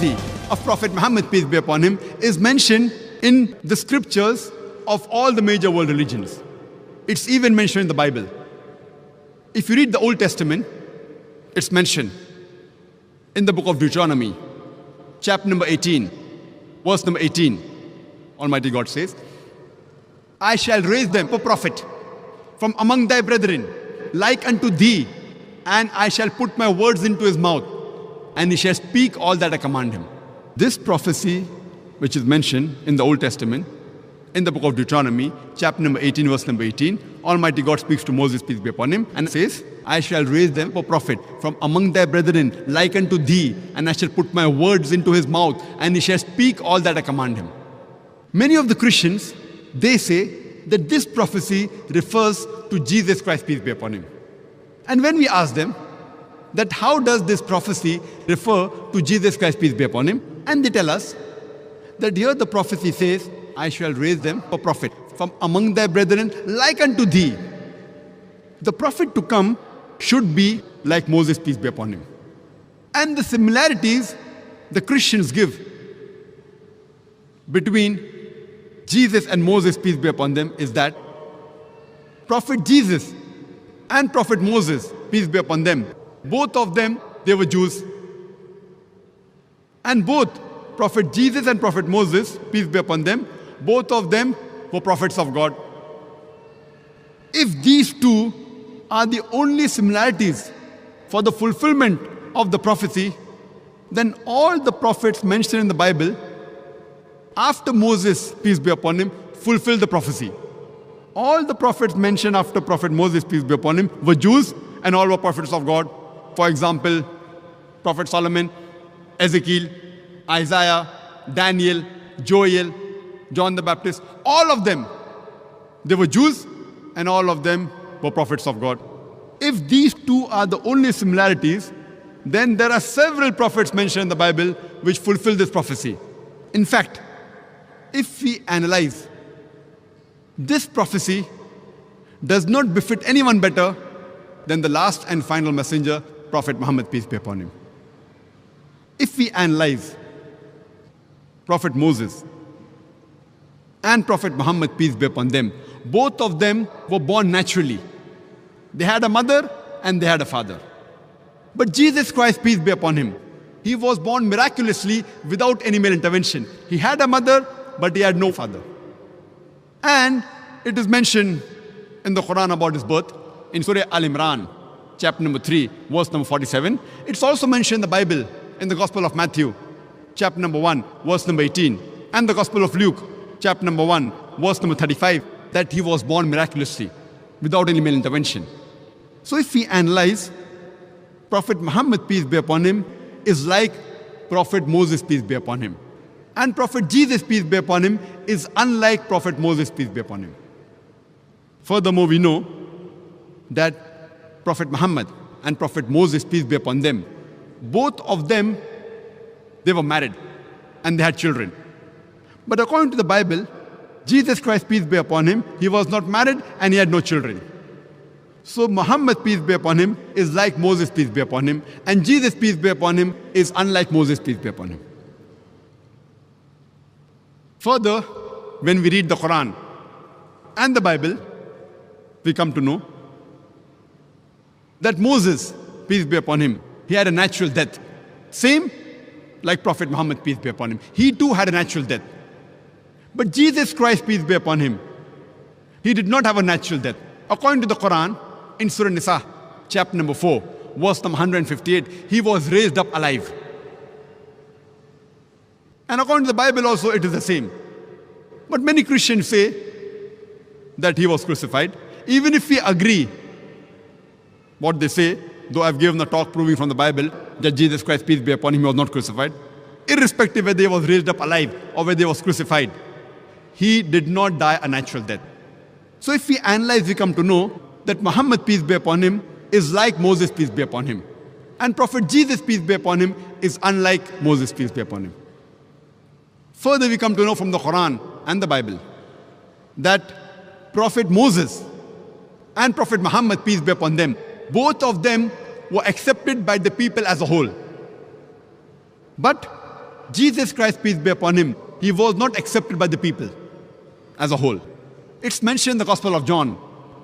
prophecy of Prophet Muhammad, peace be upon him, is mentioned in the scriptures of all the major world religions. It's even mentioned in the Bible. If you read the Old Testament, it's mentioned in the book of Deuteronomy, chapter number 18, verse number 18. Almighty God says, I shall raise them a prophet from among thy brethren, like unto thee, and I shall put my words into his mouth, and he shall speak all that I command him. This prophecy, which is mentioned in the Old Testament, in the book of Deuteronomy, chapter number 18, verse number 18, Almighty God speaks to Moses, peace be upon him, and says, I shall raise them a prophet from among thy brethren, like unto thee, and I shall put my words into his mouth, and he shall speak all that I command him. Many of the Christians, they say that this prophecy refers to Jesus Christ, peace be upon him. And when we ask them that how does this prophecy refer to Jesus Christ, peace be upon him, and they tell us that here the prophecy says, I shall raise them a prophet from among thy brethren, like unto thee. The prophet to come should be like Moses, peace be upon him. And the similarities the Christians give between Jesus and Moses, peace be upon them, is that Prophet Jesus and Prophet Moses, peace be upon them, both of them, they were Jews. And both Prophet Jesus and Prophet Moses, peace be upon them, both of them were prophets of God. If these two are the only similarities for the fulfillment of the prophecy, then all the prophets mentioned in the Bible after Moses, peace be upon him, fulfilled the prophecy. All the prophets mentioned after Prophet Moses, peace be upon him, were Jews, and all were prophets of God. For example, Prophet Solomon, Ezekiel, Isaiah, Daniel, Joel, John the Baptist, all of them, they were Jews, and all of them were prophets of God. If these two are the only similarities, then there are several prophets mentioned in the Bible which fulfill this prophecy. In fact, if we analyze, this prophecy does not befit anyone better than the last and final messenger, Prophet Muhammad, peace be upon him. If we analyze Prophet Moses and Prophet Muhammad, peace be upon them, both of them were born naturally. They had a mother and they had a father. But Jesus Christ, peace be upon him, he was born miraculously without any male intervention. He had a mother, but he had no father. And it is mentioned in the Quran about his birth, in Surah Al-Imran, chapter number 3, verse number 47. It's also mentioned in the Bible, in the Gospel of Matthew, chapter number 1, verse number 18, and the Gospel of Luke, chapter number 1, verse number 35, that he was born miraculously, without any male intervention. So if we analyze, Prophet Muhammad, peace be upon him, is like Prophet Moses, peace be upon him. And Prophet Jesus, peace be upon him, is unlike Prophet Moses, peace be upon him. Furthermore, we know that Prophet Muhammad and Prophet Moses, peace be upon them, both of them, they were married and they had children. But according to the Bible, Jesus Christ, peace be upon him, he was not married and he had no children. So Muhammad, peace be upon him, is like Moses, peace be upon him, and Jesus, peace be upon him, is unlike Moses, peace be upon him. Further, when we read the Quran and the Bible, we come to know that Moses, peace be upon him, he had a natural death. Same like Prophet Muhammad, peace be upon him. He too had a natural death. But Jesus Christ, peace be upon him, he did not have a natural death. According to the Quran, in Surah Nisa, chapter number 4, verse number 158, he was raised up alive. And according to the Bible also, it is the same. But many Christians say that he was crucified. Even if we agree what they say, though I've given a talk proving from the Bible that Jesus Christ, peace be upon him, was not crucified, irrespective whether he was raised up alive or whether he was crucified, he did not die a natural death. So if we analyze, we come to know that Muhammad, peace be upon him, is like Moses, peace be upon him. And Prophet Jesus, peace be upon him, is unlike Moses, peace be upon him. Further, we come to know from the Quran and the Bible that Prophet Moses and Prophet Muhammad, peace be upon them, both of them were accepted by the people as a whole. But Jesus Christ, peace be upon him, he was not accepted by the people as a whole. It's mentioned in the Gospel of John,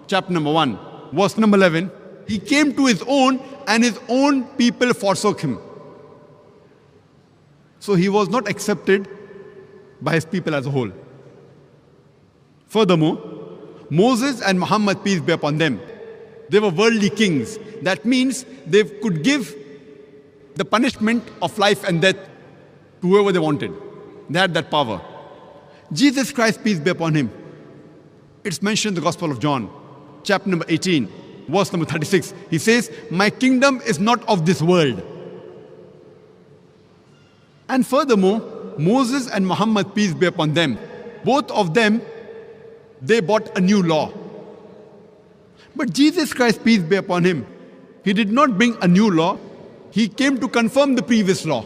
chapter number 1, verse number 11. He came to his own, and his own people forsook him. So he was not accepted by his people as a whole. Furthermore, Moses and Muhammad, peace be upon them, they were worldly kings. That means they could give the punishment of life and death to whoever they wanted. They had that power. Jesus Christ, peace be upon him, it's mentioned in the Gospel of John, chapter number 18, verse number 36. He says, my kingdom is not of this world. And furthermore, Moses and Muhammad, peace be upon them, both of them, they brought a new law. But Jesus Christ, peace be upon him, he did not bring a new law. He came to confirm the previous law,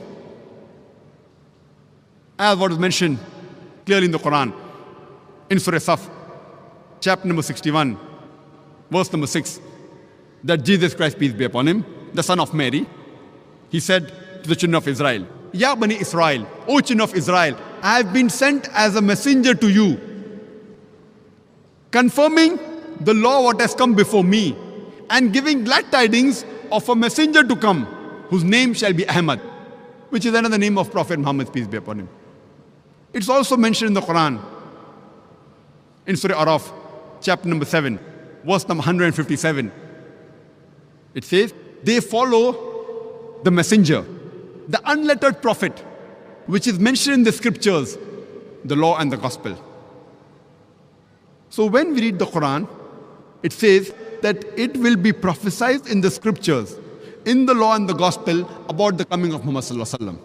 as what is mentioned clearly in the Quran, in Surah Saf, chapter number 61, verse number 6, that Jesus Christ, peace be upon him, the son of Mary, he said to the children of Israel, Ya Bani Israel, O children of Israel, I have been sent as a messenger to you, confirming the law what has come before me, and giving glad tidings of a messenger to come, whose name shall be Ahmad, which is another name of Prophet Muhammad, peace be upon him. It's also mentioned in the Quran, in Surah Araf, chapter number 7, verse number 157. It says, they follow the messenger, the unlettered prophet, which is mentioned in the scriptures, the law and the gospel. So when we read the Quran, it says that it will be prophesied in the scriptures, in the law and the gospel, about the coming of Muhammad sallallahu alaihi wasallam.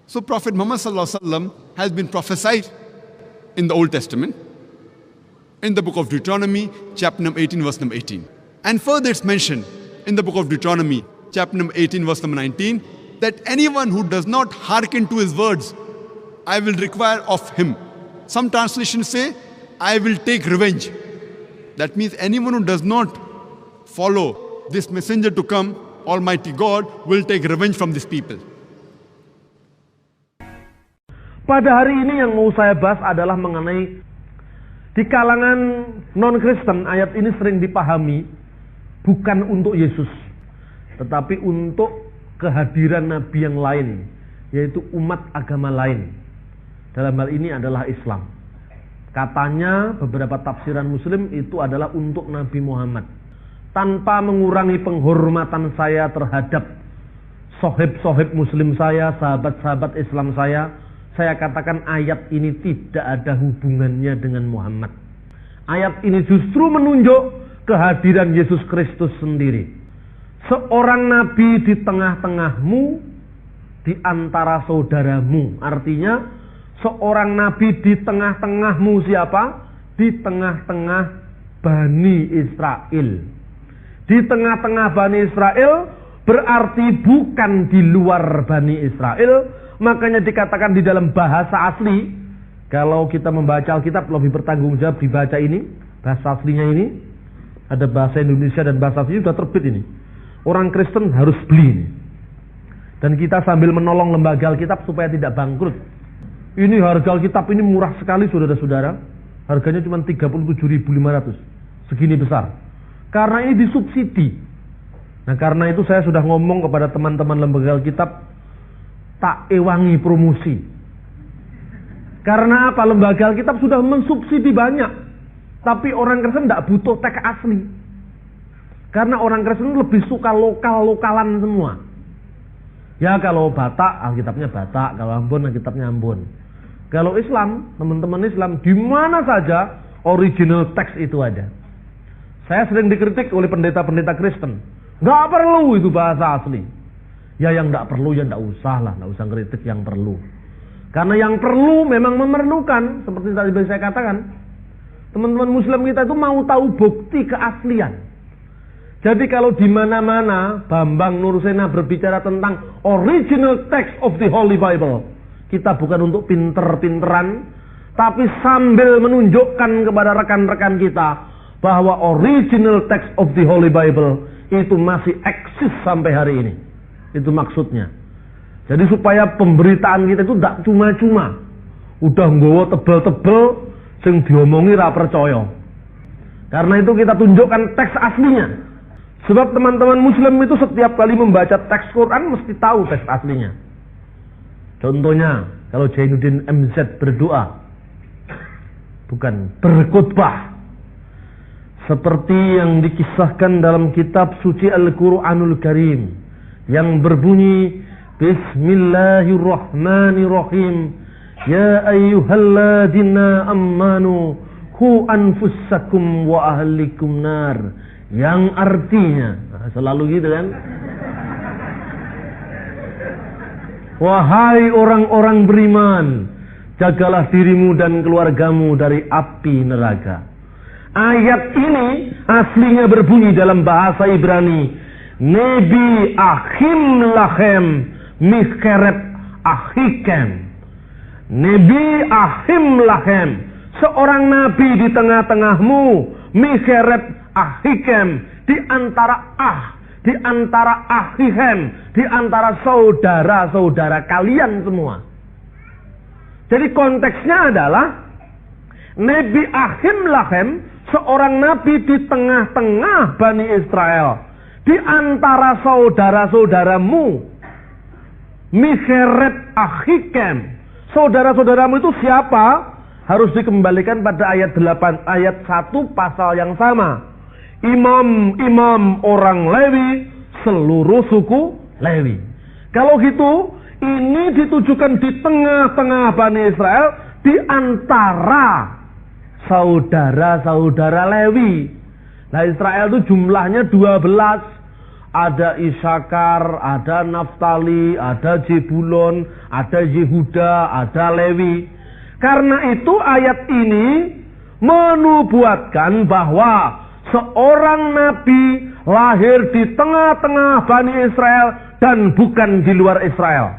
So Prophet Muhammad sallallahu alaihi wasallam has been prophesied in the Old Testament, in the book of Deuteronomy, chapter number 18, verse number 18. And further it's mentioned in the book of Deuteronomy, chapter number 18, verse number 19, that anyone who does not hearken to his words, I will require of him. Some translations say, I will take revenge. That means anyone who does not follow this messenger to come, Almighty God will take revenge from these people. Pada hari ini yang mau saya bahas adalah mengenai di kalangan non-Kristen, ayat ini sering dipahami bukan untuk Yesus, tetapi untuk kehadiran Nabi yang lain, yaitu umat agama lain. Dalam hal ini adalah Islam. Katanya beberapa tafsiran Muslim itu adalah untuk Nabi Muhammad. Tanpa mengurangi penghormatan saya terhadap sohib-sohib Muslim saya, sahabat-sahabat Islam saya katakan ayat ini tidak ada hubungannya dengan Muhammad. Ayat ini justru menunjuk kehadiran Yesus Kristus sendiri. Seorang nabi di tengah-tengahmu, di antara saudaramu. Artinya seorang nabi di tengah-tengahmu siapa? Di tengah-tengah Bani Israel. Di tengah-tengah Bani Israel berarti bukan di luar Bani Israel. Makanya dikatakan di dalam bahasa asli, kalau kita membaca Alkitab lebih bertanggung jawab dibaca ini, bahasa aslinya ini, ada bahasa Indonesia dan bahasa aslinya sudah terbit ini. Orang Kristen harus beli ini. Dan kita sambil menolong lembaga Alkitab supaya tidak bangkrut. Ini harga Alkitab ini murah sekali saudara-saudara. Harganya cuma 37.500. Segini besar. Karena ini disubsidi. Nah karena itu saya sudah ngomong kepada teman-teman lembaga Alkitab, tak ewangi promosi. Karena apa? Lembaga Alkitab sudah mensubsidi banyak. Tapi orang Kristen tidak butuh teks asli. Karena orang Kristen lebih suka lokal-lokalan semua. Ya kalau Batak, Alkitabnya Batak. Kalau Ambon, Alkitabnya Ambon. Kalau Islam, teman-teman Islam, di mana saja original teks itu ada. Saya sering dikritik oleh pendeta-pendeta Kristen. Nggak perlu itu bahasa asli. Ya yang tidak perlu ya tidak usah lah, tidak usah kritik yang perlu. Karena yang perlu memang memerlukan, seperti tadi saya katakan, teman-teman Muslim kita itu mau tahu bukti keaslian. Jadi kalau di mana-mana Bambang Nursena berbicara tentang original text of the Holy Bible, kita bukan untuk pinter-pinteran, tapi sambil menunjukkan kepada rekan-rekan kita bahwa original text of the Holy Bible itu masih eksis sampai hari ini. Itu maksudnya. Jadi supaya pemberitaan kita itu tidak cuma-cuma. Udah nggawa tebel-tebel sing diomongi ra percaya. Karena itu kita tunjukkan teks aslinya. Sebab teman-teman muslim itu setiap kali membaca teks Quran mesti tahu teks aslinya. Contohnya, kalau Jainuddin MZ berdoa, bukan berkhutbah, seperti yang dikisahkan dalam kitab suci Al-Quranul Karim yang berbunyi Bismillahirrahmanirrahim, ya ayyuhalladzina ammanu qu anfusakum wa ahlikum nar, yang artinya selalu gitu kan, wahai orang-orang beriman, jagalah dirimu dan keluargamu dari api neraka. Ayat ini aslinya berbunyi dalam bahasa Ibrani, Nebi Achim Lachem Micheret Achikem. Nebi Achim Lachem, seorang nabi di tengah-tengahmu, Micheret Achikem, di antara Achihem, di antara saudara-saudara kalian semua. Jadi konteksnya adalah Nebi Achim Lachem, seorang nabi di tengah-tengah Bani Israel, di antara saudara-saudaramu, Micheret Achikem. Saudara-saudaramu itu siapa? Harus dikembalikan pada ayat 8, ayat 1 pasal yang sama. Imam-imam orang Lewi, seluruh suku Lewi. Kalau gitu, ini ditujukan di tengah-tengah Bani Israel, di antara saudara-saudara Lewi. Nah, Israel itu jumlahnya 12. Ada Isakar, ada Naftali, ada Zebulon, ada Yehuda, ada Lewi. Karena itu ayat ini menubuatkan bahwa seorang nabi lahir di tengah-tengah Bani Israel dan bukan di luar Israel.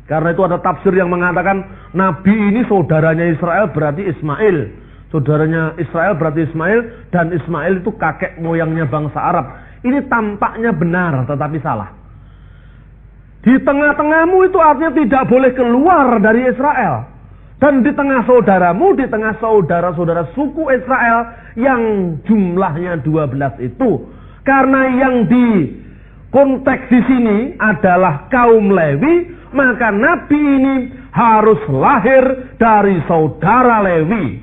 Karena itu ada tafsir yang mengatakan nabi ini saudaranya Israel berarti Ismail. Saudaranya Israel berarti Ismail, dan Ismail itu kakek moyangnya bangsa Arab. Ini tampaknya benar tetapi salah. Di tengah-tengahmu itu artinya tidak boleh keluar dari Israel. Dan di tengah saudaramu, di tengah saudara-saudara suku Israel yang jumlahnya 12 itu. Karena yang di konteks di sini adalah kaum Lewi, maka nabi ini harus lahir dari saudara Lewi.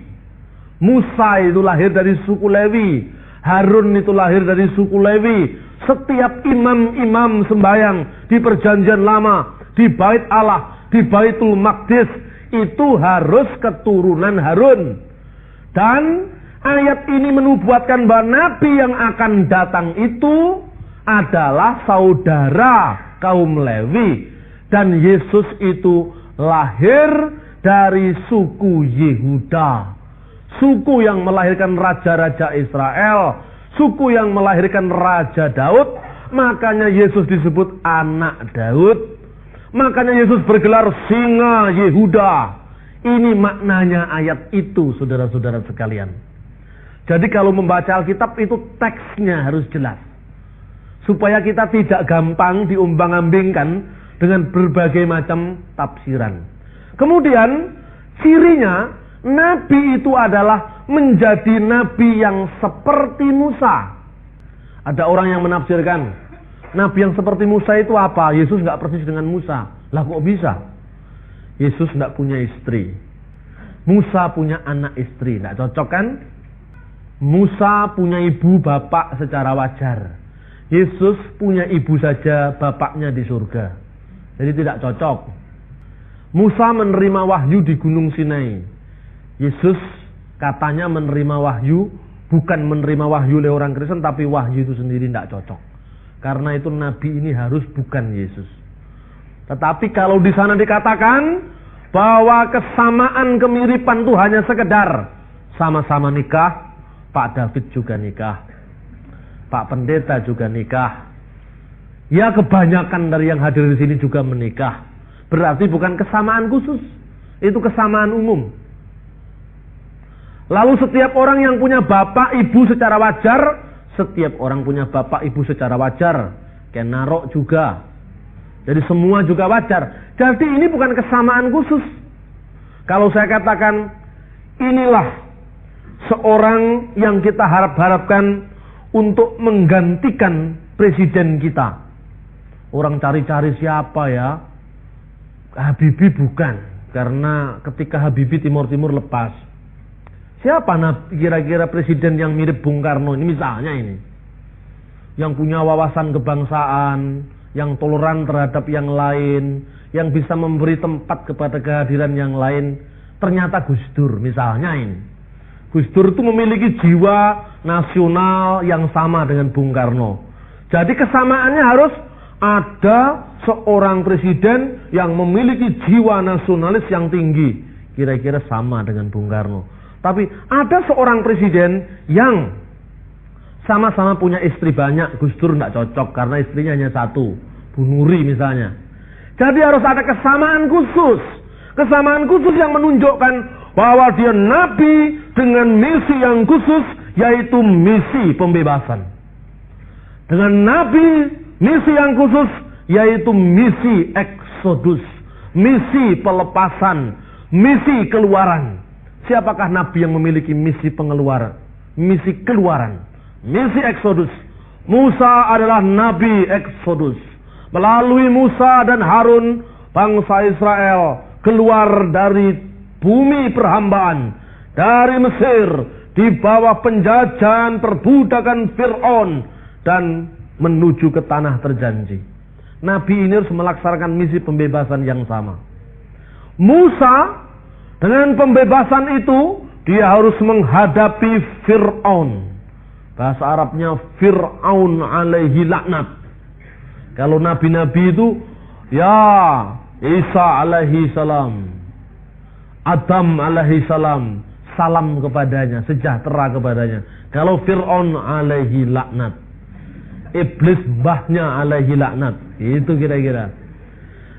Musa itu lahir dari suku Lewi. Harun itu lahir dari suku Lewi. Setiap imam-imam sembahyang di perjanjian lama, di bait Allah, di Baitul Maqdis, itu harus keturunan Harun. Dan ayat ini menubuatkan bahwa nabi yang akan datang itu adalah saudara kaum Lewi. Dan Yesus itu lahir dari suku Yehuda. Suku yang melahirkan raja-raja Israel, suku yang melahirkan Raja Daud. Makanya Yesus disebut anak Daud. Makanya Yesus bergelar singa Yehuda. Ini maknanya ayat itu, saudara-saudara sekalian. Jadi kalau membaca Alkitab itu teksnya harus jelas, supaya kita tidak gampang diombang-ambingkan dengan berbagai macam tafsiran. Kemudian cirinya, nabi itu adalah menjadi nabi yang seperti Musa. Ada orang yang menafsirkan, nabi yang seperti Musa itu apa? Yesus nggak persis dengan Musa. Lah kok bisa? Yesus nggak punya istri. Musa punya anak istri. Nggak cocok kan? Musa punya ibu bapak secara wajar. Yesus punya ibu saja, bapaknya di surga. Jadi tidak cocok. Musa menerima wahyu di Gunung Sinai. Yesus katanya menerima wahyu, bukan menerima wahyu oleh orang Kristen, tapi wahyu itu sendiri tidak cocok. Karena itu nabi ini harus bukan Yesus. Tetapi kalau di sana dikatakan bahwa kesamaan kemiripan itu hanya sekedar sama-sama nikah, Pak David juga nikah, Pak Pendeta juga nikah, ya kebanyakan dari yang hadir di sini juga menikah. Berarti bukan kesamaan khusus, itu kesamaan umum. Lalu setiap orang yang punya bapak ibu secara wajar, setiap orang punya bapak ibu secara wajar. Kayak Narok juga. Jadi semua juga wajar. Jadi ini bukan kesamaan khusus. Kalau saya katakan inilah seorang yang kita harapkan untuk menggantikan presiden kita. Orang cari-cari siapa ya? Habibie bukan. Karena ketika Habibie Timur lepas. Siapa kira-kira presiden yang mirip Bung Karno ini misalnya ini? Yang punya wawasan kebangsaan, yang toleran terhadap yang lain, yang bisa memberi tempat kepada kehadiran yang lain. Ternyata Gus Dur misalnya ini. Gus Dur itu memiliki jiwa nasional yang sama dengan Bung Karno. Jadi kesamaannya harus ada seorang presiden yang memiliki jiwa nasionalis yang tinggi. Kira-kira sama dengan Bung Karno. Tapi ada seorang presiden yang sama-sama punya istri banyak. Gus Dur tidak cocok karena istrinya hanya satu, Bu Nuri misalnya. Jadi harus ada kesamaan khusus. Kesamaan khusus yang menunjukkan bahwa dia nabi dengan misi yang khusus, yaitu misi pembebasan. Dengan nabi misi yang khusus, yaitu misi eksodus, misi pelepasan, misi keluaran. Siapakah nabi yang memiliki misi pengeluaran, misi keluaran, misi eksodus? Musa adalah nabi eksodus. Melalui Musa dan Harun, bangsa Israel keluar dari bumi perhambaan, dari Mesir, di bawah penjajahan perbudakan Fir'aun, dan menuju ke tanah terjanji. Nabi ini harus melaksanakan misi pembebasan yang sama. Musa dengan pembebasan itu, dia harus menghadapi Fir'aun. Bahasa Arabnya Fir'aun alaihi laknat. Kalau nabi-nabi itu, ya Isa alaihi salam, Adam alaihi salam, salam kepadanya, sejahtera kepadanya. Kalau Fir'aun alaihi laknat, iblis mbahnya alaihi laknat. Itu kira-kira.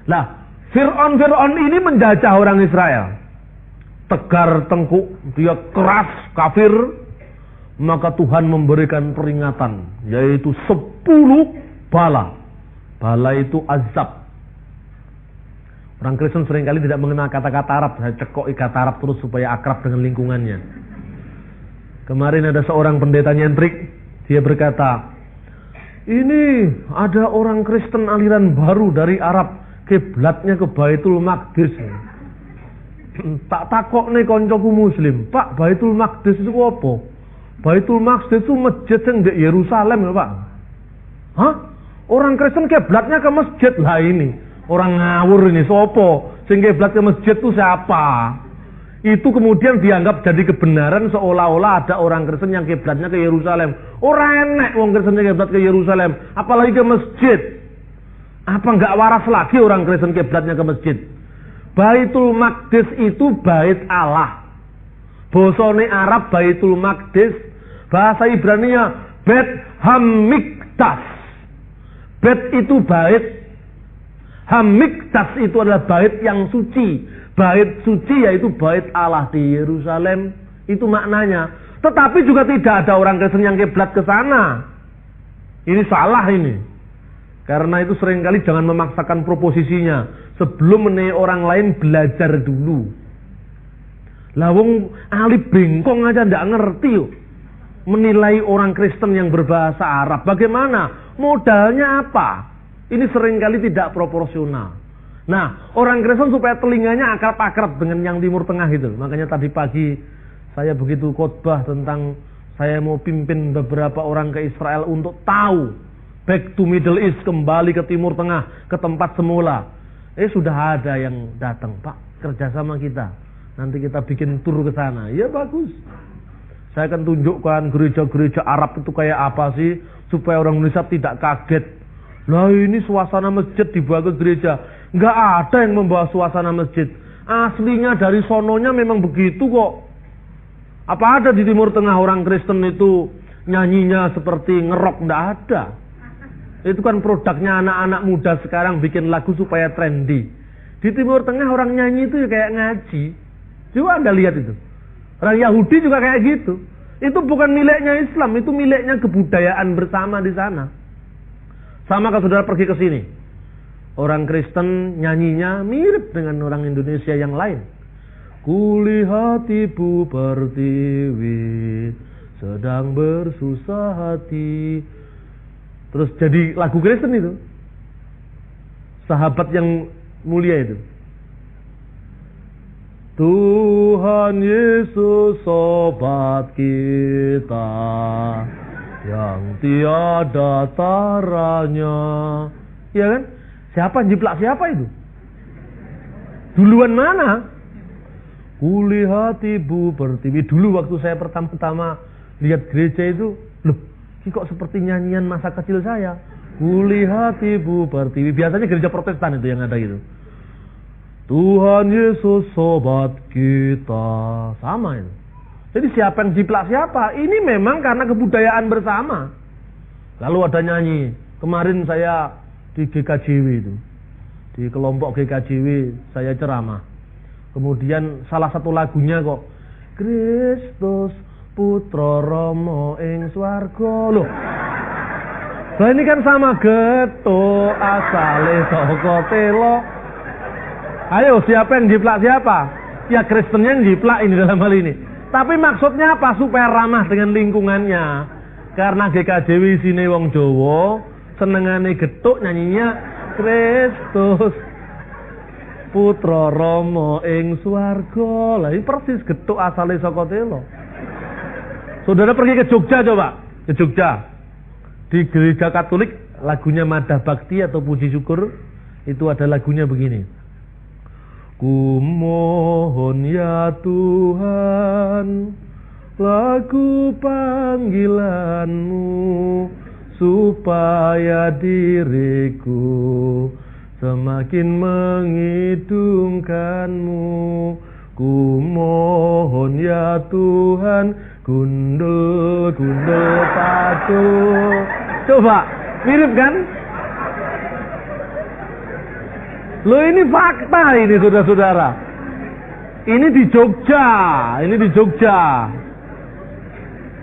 Nah, Fir'aun ini menjajah orang Israel. Tegar tengkuk, dia keras, kafir. Maka Tuhan memberikan peringatan, yaitu 10 bala. Bala itu azab. Orang Kristen seringkali tidak mengenal kata-kata Arab. Saya cekok kata Arab terus supaya akrab dengan lingkungannya. Kemarin ada seorang pendeta nyentrik. Dia berkata, ini ada orang Kristen aliran baru dari Arab. Kiblatnya ke Baitul Maqdis. Tak takok nih koncoku muslim, Pak, Baitul Maqdis itu apa? Baitul Maqdis itu masjid yang di Yerusalem ya Pak. Hah? Orang Kristen kiblatnya ke masjid lah ini. Orang ngawur ini, sopo? Sing kiblat ke masjid itu siapa? Itu kemudian dianggap jadi kebenaran seolah-olah ada orang Kristen yang kiblatnya ke Yerusalem. Orang enek wong Kristen yang kiblat ke Yerusalem, apalagi ke masjid. Apa enggak waras lagi orang Kristen kiblatnya ke masjid? Baitul Maqdis itu bait Allah. Bosone Arab Baitul Maqdis, bahasa Ibraninya Bet Hamikdas. Bet itu bait, Hamikdas itu adalah bait yang suci. Bait suci yaitu bait Allah di Yerusalem. Itu maknanya. Tetapi juga tidak ada orang Kristen yang kiblat ke sana. Ini salah ini. Karena itu seringkali jangan memaksakan proposisinya. Sebelum menilai orang lain, belajar dulu. Lawung ahli bengkong aja ndak ngerti yuk. Menilai orang Kristen yang berbahasa Arab. Bagaimana? Modalnya apa? Ini seringkali tidak proporsional. Nah, orang Kristen supaya telinganya akrab-akrab dengan yang Timur Tengah itu. Makanya tadi pagi saya begitu khotbah tentang saya mau pimpin beberapa orang ke Israel untuk tahu. Back to Middle East, kembali ke Timur Tengah, ke tempat semula. Sudah ada yang datang, Pak, kerjasama kita. Nanti kita bikin tur ke sana. Ya bagus. Saya akan tunjukkan gereja-gereja Arab itu kayak apa sih, supaya orang Indonesia tidak kaget. Lah ini suasana masjid dibawa ke gereja. Nggak ada yang membawa suasana masjid. Aslinya dari sononya memang begitu kok. Apa ada di Timur Tengah orang Kristen itu nyanyinya seperti ngerok? Nggak ada. Itu kan produknya anak-anak muda sekarang bikin lagu supaya trendy. Di Timur Tengah orang nyanyi itu kayak ngaji. Coba Anda lihat itu. Orang Yahudi juga kayak gitu. Itu bukan miliknya Islam, itu miliknya kebudayaan bersama di sana. Sama kalau saudara pergi ke sini. Orang Kristen nyanyinya mirip dengan orang Indonesia yang lain. Kulihat ibu pertiwi sedang bersusah hati. Terus jadi lagu Kristen itu. Sahabat yang mulia itu. Tuhan Yesus sobat kita yang tiada taranya. Ya kan? Siapa yang jiplak siapa itu? Duluan mana? Kulihat ibu pertiwi. Dulu waktu saya pertama-tama lihat gereja itu, loh, ini kok seperti nyanyian masa kecil saya. Kulihat ibu pertiwi. Biasanya gereja Protestan itu yang ada gitu. Tuhan Yesus sobat kita. Sama itu. Jadi siapa yang jiplak siapa? Ini memang karena kebudayaan bersama. Lalu ada nyanyi. Kemarin saya di GKJW itu. Di kelompok GKJW saya ceramah. Kemudian salah satu lagunya kok Kristus Putra Rama ing swarga. Loh. Nah ini kan sama geto asale saka telo. Ayo siapa yang jiplak siapa? Ya Kristennya yang jiplak ini dalam hal ini. Tapi maksudnya apa? Supaya ramah dengan lingkungannya. Karena GKJW sini wong Jawa, senengane getuk nyanyinya Kristus Putra Rama ing swarga. Lah ini persis getuk asale saka telo. Saudara pergi ke Jogja coba, ke Jogja. Di gereja Katolik lagunya Madah Bakti atau Puji Syukur itu ada lagunya begini. Kumohon ya Tuhan lagu panggilanmu supaya diriku semakin mengidungkanmu. Kumohon ya Tuhan gundul pacul. Coba mirip kan? Loh ini fakta ini saudara-saudara. Ini di Jogja,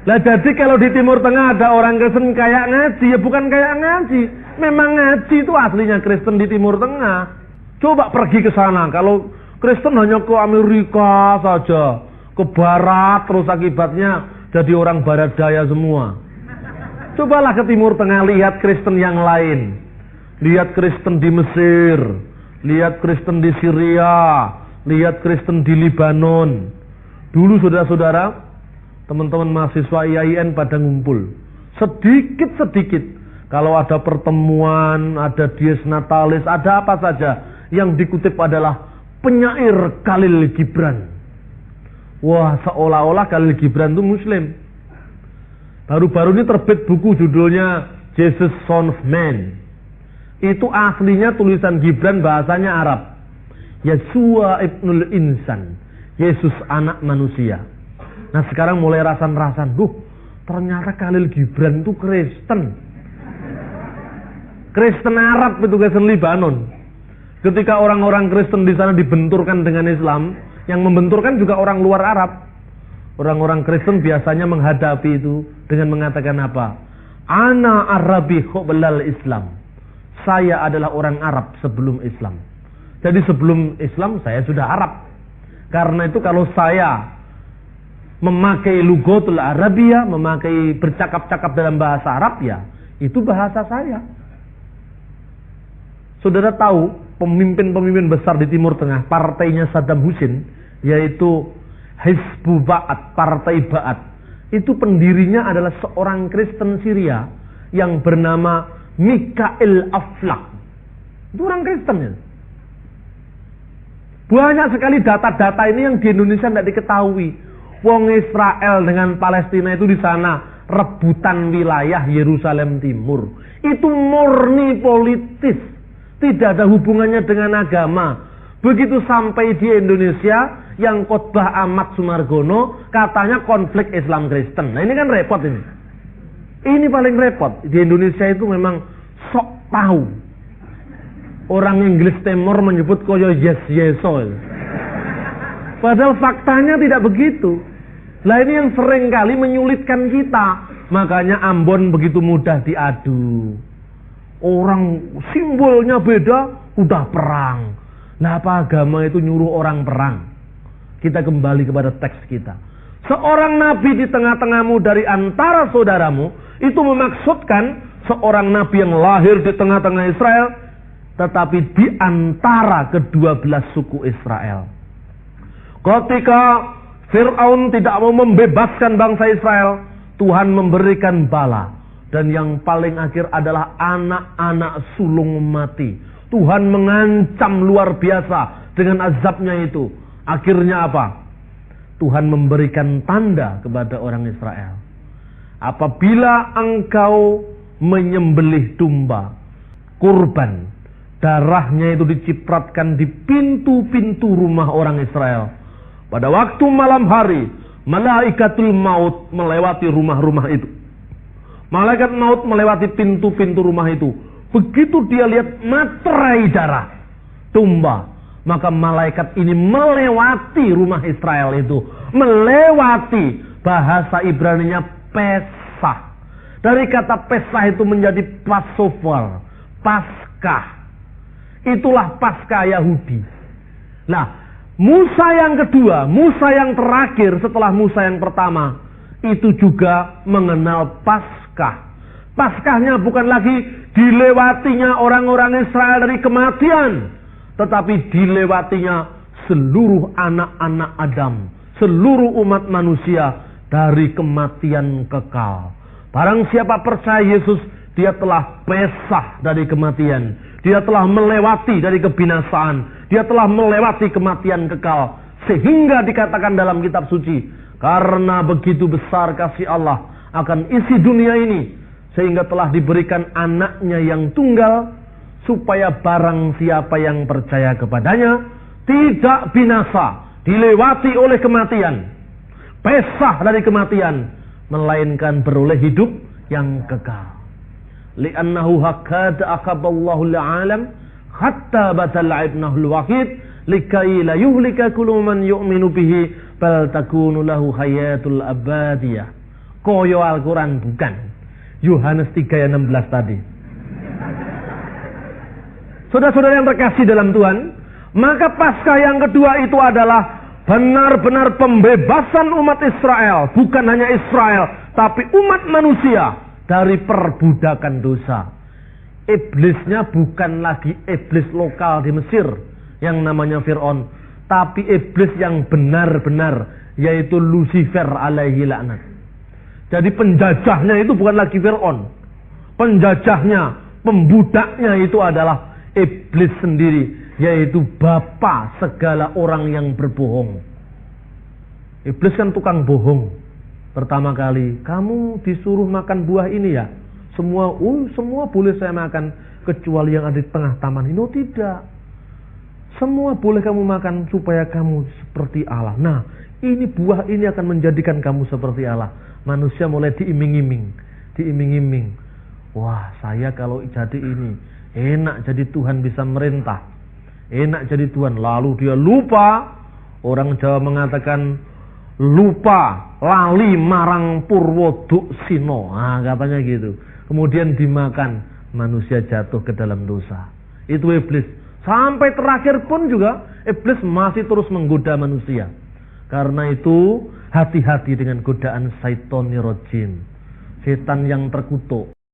Lah jadi kalau di Timur Tengah ada orang Kristen kayak ngaji, ya bukan kayak ngaji. Memang ngaji itu aslinya Kristen di Timur Tengah. Coba pergi ke sana. Kalau Kristen hanya ke Amerika saja, ke Barat, terus akibatnya jadi orang Barat Daya semua. Cobalah ke Timur Tengah, lihat Kristen yang lain. Lihat Kristen di Mesir. Lihat Kristen di Syria, lihat Kristen di Libanon. Dulu saudara-saudara, teman-teman mahasiswa IAIN pada ngumpul. Sedikit-sedikit. Kalau ada pertemuan, ada dies natalis, ada apa saja. Yang dikutip adalah penyair Khalil Gibran. Wah, seolah-olah Khalil Gibran itu Muslim. Baru-baru ini terbit buku judulnya Jesus Son of Man. Itu aslinya tulisan Gibran bahasanya Arab. Yesua ibnul insan. Yesus anak manusia. Nah sekarang mulai rasan-rasan. Ternyata Khalil Gibran itu Kristen. Kristen Arab itu Kristen Libanon. Ketika orang-orang Kristen di sana dibenturkan dengan Islam, yang membenturkan juga orang luar Arab. Orang-orang Kristen biasanya menghadapi itu dengan mengatakan apa? Ana Arabi qoblal Islam. Saya adalah orang Arab sebelum Islam. Jadi sebelum Islam saya sudah Arab. Karena itu kalau saya memakai lugatul Arabia, memakai bercakap-cakap dalam bahasa Arab ya, itu bahasa saya. Saudara tahu pemimpin-pemimpin besar di Timur Tengah, partainya Saddam Hussein, yaitu Hizbu Ba'ath, Partai Ba'ath. Itu pendirinya adalah seorang Kristen Syria yang bernama Mikhail Aflaq. Itu orang Kristen ya. Banyak sekali data-data ini yang di Indonesia tidak diketahui. Wong Israel dengan Palestina itu di sana rebutan wilayah Yerusalem Timur. Itu murni politis, tidak ada hubungannya dengan agama. Begitu sampai di Indonesia, yang khotbah Ahmad Sumargono katanya konflik Islam Kristen. Nah ini kan repot ini. Ini paling repot. Di Indonesia itu memang sok tahu. Orang Inggris Timur menyebut koyo yes-yeso. Padahal faktanya tidak begitu. Lah ini yang sering kali menyulitkan kita. Makanya Ambon begitu mudah diadu. Orang simbolnya beda, udah perang. Nah, apa agama itu nyuruh orang perang? Kita kembali kepada teks kita. Seorang nabi di tengah-tengahmu dari antara saudaramu, itu memaksudkan seorang nabi yang lahir di tengah-tengah Israel, tetapi di antara kedua belas suku Israel. Ketika Fir'aun tidak mau membebaskan bangsa Israel, Tuhan memberikan bala. Dan yang paling akhir adalah anak-anak sulung mati. Tuhan mengancam luar biasa dengan azabnya itu. Akhirnya apa? Tuhan memberikan tanda kepada orang Israel. Apabila engkau menyembelih domba, kurban, darahnya itu dicipratkan di pintu-pintu rumah orang Israel. Pada waktu malam hari, malaikatul maut melewati rumah-rumah itu. Malaikat maut melewati pintu-pintu rumah itu. Begitu dia lihat materai darah domba, maka malaikat ini melewati rumah Israel itu. Melewati, bahasa Ibraninya Pesah. Dari kata Pesah itu menjadi Passover, Paskah. Itulah Paskah Yahudi. Nah, Musa yang kedua, Musa yang terakhir setelah Musa yang pertama, itu juga mengenal Paskah. Paskahnya bukan lagi dilewatinya orang-orang Israel dari kematian, tetapi dilewatinya seluruh anak-anak Adam, seluruh umat manusia dari kematian kekal. Barang siapa percaya Yesus, dia telah pesah dari kematian. Dia telah melewati dari kebinasaan. Dia telah melewati kematian kekal. Sehingga dikatakan dalam kitab suci, karena begitu besar kasih Allah akan isi dunia ini, sehingga telah diberikan anaknya yang tunggal, supaya barang siapa yang percaya kepadanya tidak binasa, dilewati oleh kematian, pesah dari kematian, melainkan beroleh hidup yang kekal. Li'annahu hakad akaballahu li'alam hatta batal ibnahul wahid likai la yuhlika kullu man yu'minu bihi bal takunu lahu hayatul abadiyah. Koyo Al-Quran bukan. Yohanes 3 ayat 16 tadi. Saudara-saudara yang terkasih dalam Tuhan, maka Paskah yang kedua itu adalah benar-benar pembebasan umat Israel. Bukan hanya Israel, tapi umat manusia dari perbudakan dosa. Iblisnya bukan lagi iblis lokal di Mesir yang namanya Fir'aun, tapi iblis yang benar-benar, yaitu Lucifer alaihi laknat. Jadi penjajahnya itu bukan lagi Fir'aun. Penjajahnya, pembudaknya itu adalah iblis sendiri, yaitu bapa segala orang yang berbohong. Iblis kan tukang bohong. Pertama kali, kamu disuruh makan buah ini ya? Semua boleh saya makan, kecuali yang ada di tengah taman ini. Oh tidak. Semua boleh kamu makan supaya kamu seperti Allah. Nah, ini buah ini akan menjadikan kamu seperti Allah. Manusia mulai diiming-iming. Wah, saya kalau jadi ini, enak jadi Tuhan bisa merintah. Enak jadi Tuhan. Lalu dia lupa. Orang Jawa mengatakan, lupa lali marang purwoduk sino. Nah, katanya gitu. Kemudian dimakan, manusia jatuh ke dalam dosa. Itu iblis. Sampai terakhir pun juga iblis masih terus menggoda manusia. Karena itu hati-hati dengan godaan syaitonir rajim, setan yang terkutuk.